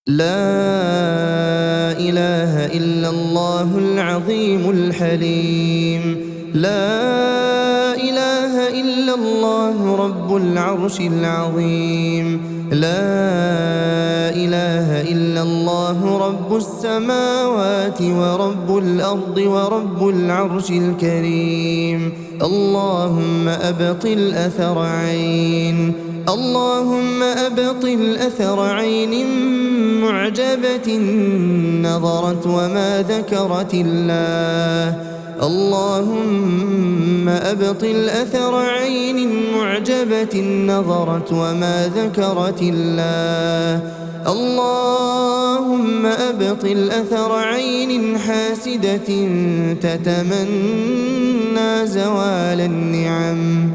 لا إله إلا الله العظيم الحليم. لا إله إلا الله رب العرش العظيم. لا إله إلا الله رب السماوات ورب الأرض ورب العرش الكريم. اللهم أبطل أثر عين، اللهم أبطل أثر عين معجبة نظرت وما ذكرت الله. اللهم أبطل أثر عين معجبة نظرت وما ذكرت الله. اللهم أبطل أثر عين حاسدة تتمنى زوال النعم.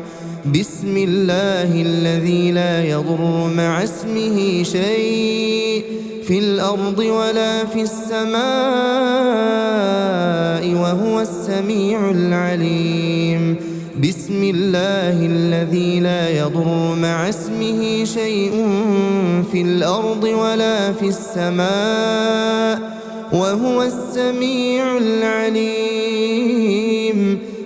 بسم الله الذي لا يضر مع اسمه شيء في الأرض ولا في السماء وهو السميع العليم. بسم الله الذي لا يضر مع اسمه شيء في الأرض ولا في السماء وهو السميع العليم.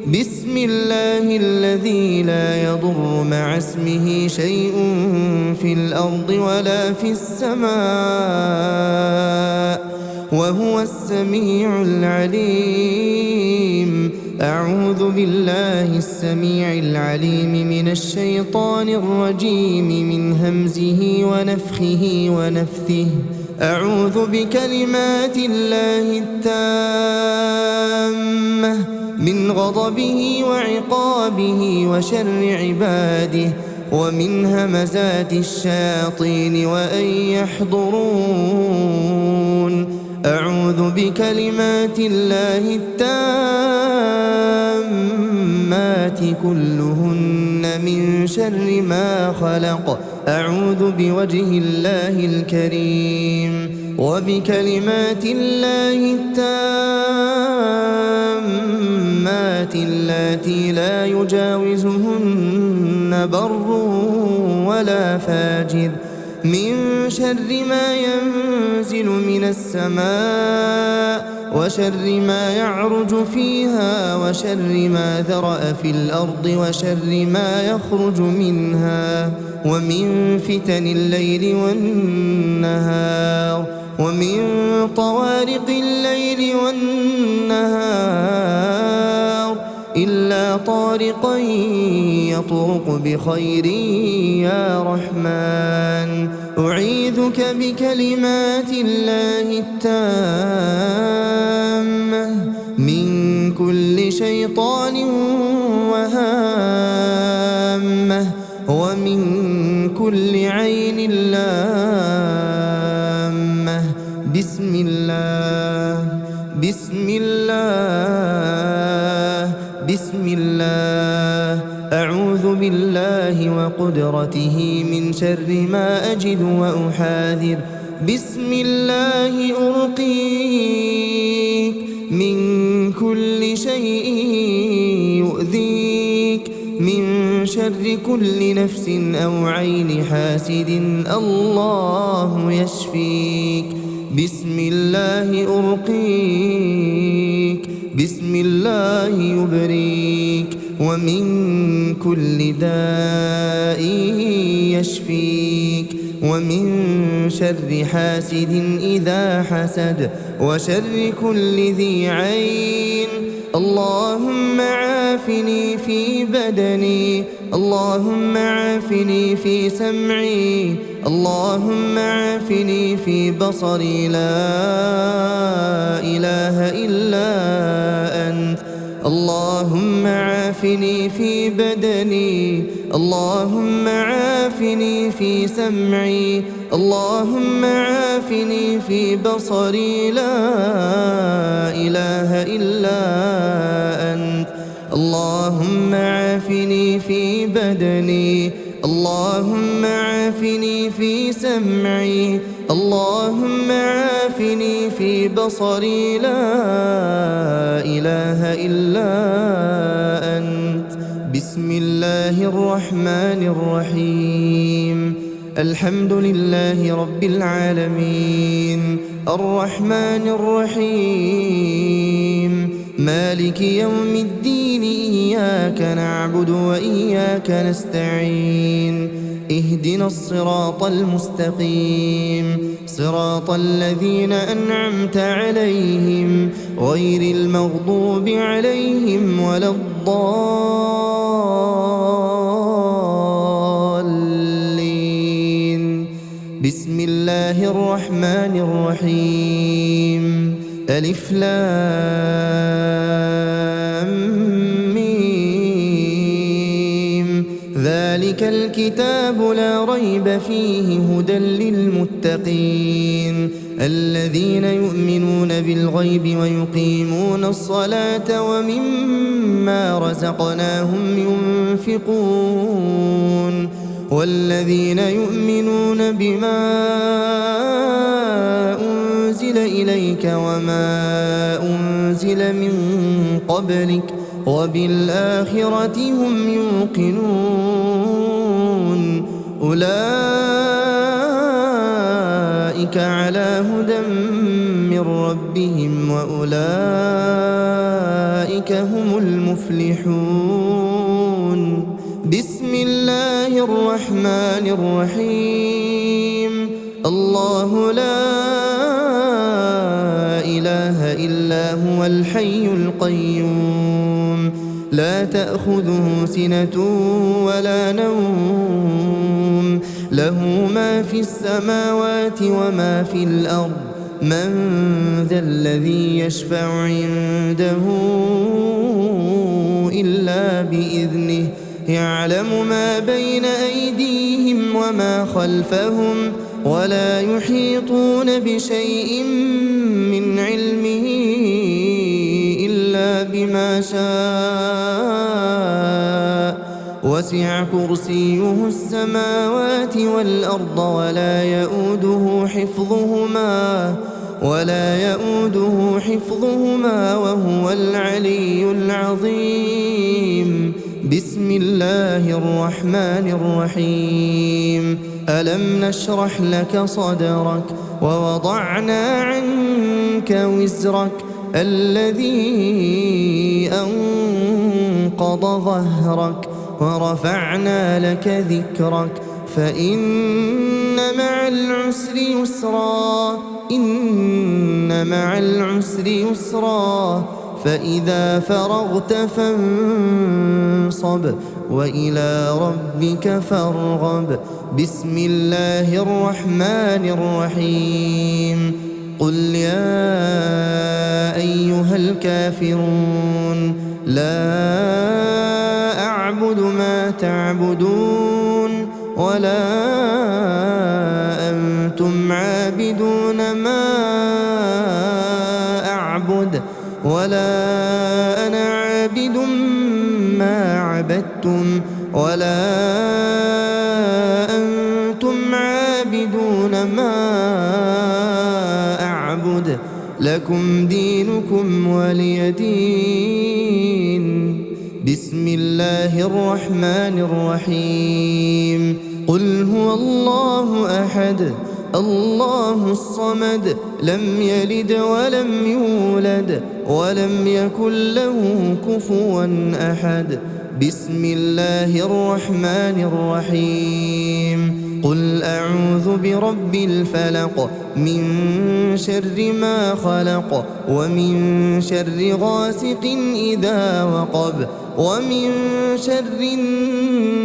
بسم الله الذي لا يضر مع اسمه شيء في الأرض ولا في السماء وهو السميع العليم. أعوذ بالله السميع العليم من الشيطان الرجيم من همزه ونفخه ونفثه. أعوذ بكلمات الله التامة من غضبه وعقابه وشر عباده ومن همزات الشياطين وأن يحضرون. أعوذ بكلمات الله التامات كلهن من شر ما خلق. أعوذ بوجه الله الكريم وبكلمات الله التامات اللاتي لا يجاوزهن بر ولا فاجر من شر ما ينزل من السماء وشر ما يعرج فيها وشر ما ذرأ في الأرض وشر ما يخرج منها ومن فتن الليل والنهار ومن طوارق الليل والنهار إلا طارقا يطرق بخير يا رحمن. أعيذك بكلمات الله التامة من كل شيطان وهامة ومن كل عين لامة. بسم الله بسم الله بسم الله. أعوذ بالله وقدرته من شر ما أجد وأحاذر. بسم الله أرقيك من كل شيء يؤذيك من شر كل نفس أو عين حاسد الله يشفيك. بسم الله أرقيك بسم الله يبريك ومن كل داء يشفيك ومن شر حاسد إذا حسد وشر كل ذي عين. اللهم عافني في بدني، اللهم عافني في سمعي، اللهم عافني في بصري. لا إله إلا أنت. اللهم عافني في بدني، اللهم عافني في سمعي، اللهم عافني في بصري. لا إله إلا أنت. اللهم عافني في بدني، اللهم عافني في سمعي، اللهم عافني في بصري. لا إله إلا أنت. بسم الله الرحمن الرحيم. الحمد لله رب العالمين الرحمن الرحيم مالك يوم الدين إياك نعبد وإياك نستعين اهدنا الصراط المستقيم صراط الذين أنعمت عليهم غير المغضوب عليهم ولا الضالين بسم الله الرحمن الرحيم ألف لام ميم ذلك الكتاب لا ريب فيه هدى للمتقين الذين يؤمنون بالغيب ويقيمون الصلاة ومما رزقناهم ينفقون والذين يؤمنون بما أنزل إليك وما أنزل من قبلك وبالآخرة هم يوقنون أولئك على هدى من ربهم وأولئك هم المفلحون بسم الله الرحمن الرحيم الله لا إله إلا هو الحي القيوم لا تأخذه سنة ولا نوم له ما في السماوات وما في الأرض من ذا الذي يشفع عنده إلا بإذنه يعلم ما بين أيديهم وما خلفهم ولا يحيطون بشيء من علمه إلا بما شاء وسع كرسيه السماوات والأرض ولا يؤوده حفظهما وهو العلي العظيم بسم الله الرحمن الرحيم ألم نشرح لك صدرك ووضعنا عنك وزرك الذي أنقض ظهرك ورفعنا لك ذكرك فإن مع العسر يسرا فإذا فرغت فانصب وإلى ربك فارغب بسم الله الرحمن الرحيم قل يا أيها الكافرون لا أعبد ما تعبدون ولا أنتم عابدون ما أعبد ولا أنا عابد ما عبدتم ولا أنتم عابدون ما أعبد لكم دينكم ولي دين بسم الله الرحمن الرحيم قل هو الله أحد الله الصمد لم يلد ولم يولد ولم يكن له كفوا أحد بسم الله الرحمن الرحيم قل أعوذ برب الفلق من شر ما خلق ومن شر غاسق إذا وقب ومن شر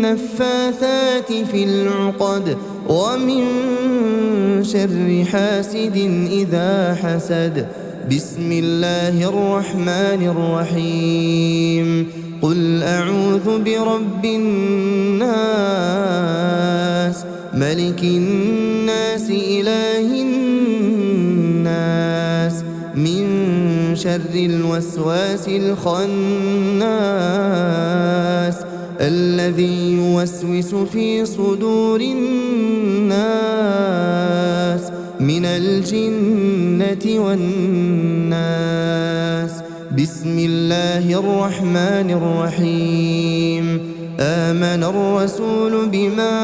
النفاثات في العقد ومن شر حاسد إذا حسد بسم الله الرحمن الرحيم قل أعوذ برب الناس ملك الناس إله الناس من شر الوسواس الخناس الذي يوسوس في صدور الناس من الجنة والناس بسم الله الرحمن الرحيم آمن الرسول بما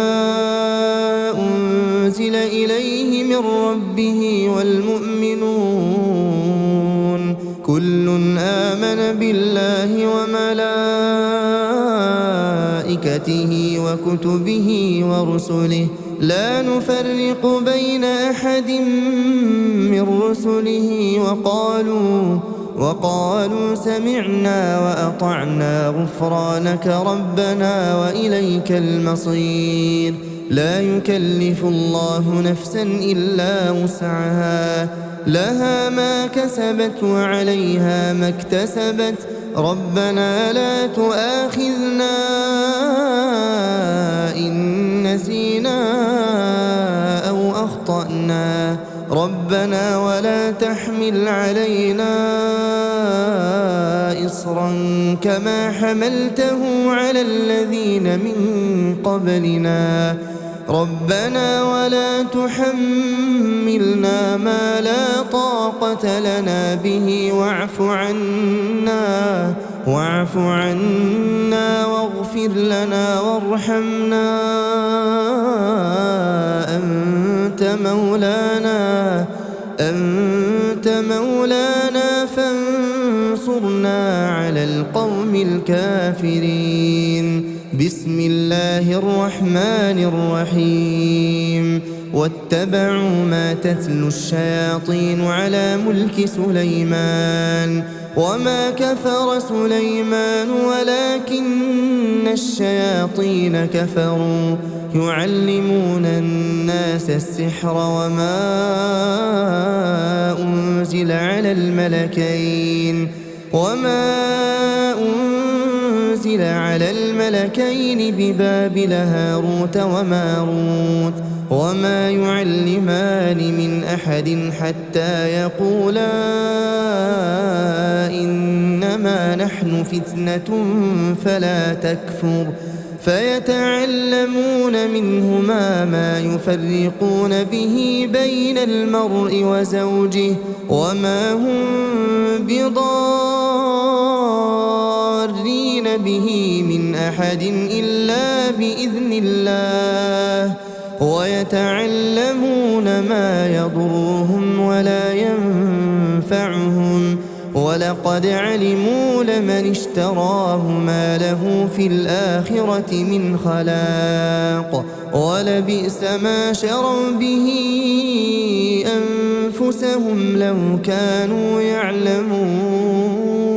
أنزل إليه من ربه والمؤمنون كل آمن بالله وملائكته وكتبه ورسله لا نفرق بين أحد من رسله وقالوا سمعنا وأطعنا غفرانك ربنا وإليك المصير لا يكلف الله نفسا إلا وسعها لها ما كسبت وعليها ما اكتسبت ربنا لا تؤاخذنا إن نسينا أو أخطأنا ربنا ولا تحمل علينا إصرا كما حملته على الذين من قبلنا ربنا ولا تحملنا ما لا طاقة لنا به واعف عنا واغفر لنا وارحمنا أنت مولانا فانصرنا على القوم الكافرين بسم الله الرحمن الرحيم واتبعوا ما تتلو الشياطين على ملك سليمان وما كفر سليمان ولكن الشياطين كفروا يعلمون الناس السحر وما أنزل على الملكين ببابل هاروت وماروت وما يعلمان من أحد حتى يقولا إنما نحن فتنة فلا تكفر فيتعلمون منهما ما يفرقون به بين المرء وزوجه وما هم بضارين به من أحد إلا بإذن الله ويتعلمون ما يضرهم ولا ينفعهم ولقد علموا لمن اشتراه ما له في الآخرة من خلاق ولبئس ما شروا به أنفسهم لو كانوا يعلمون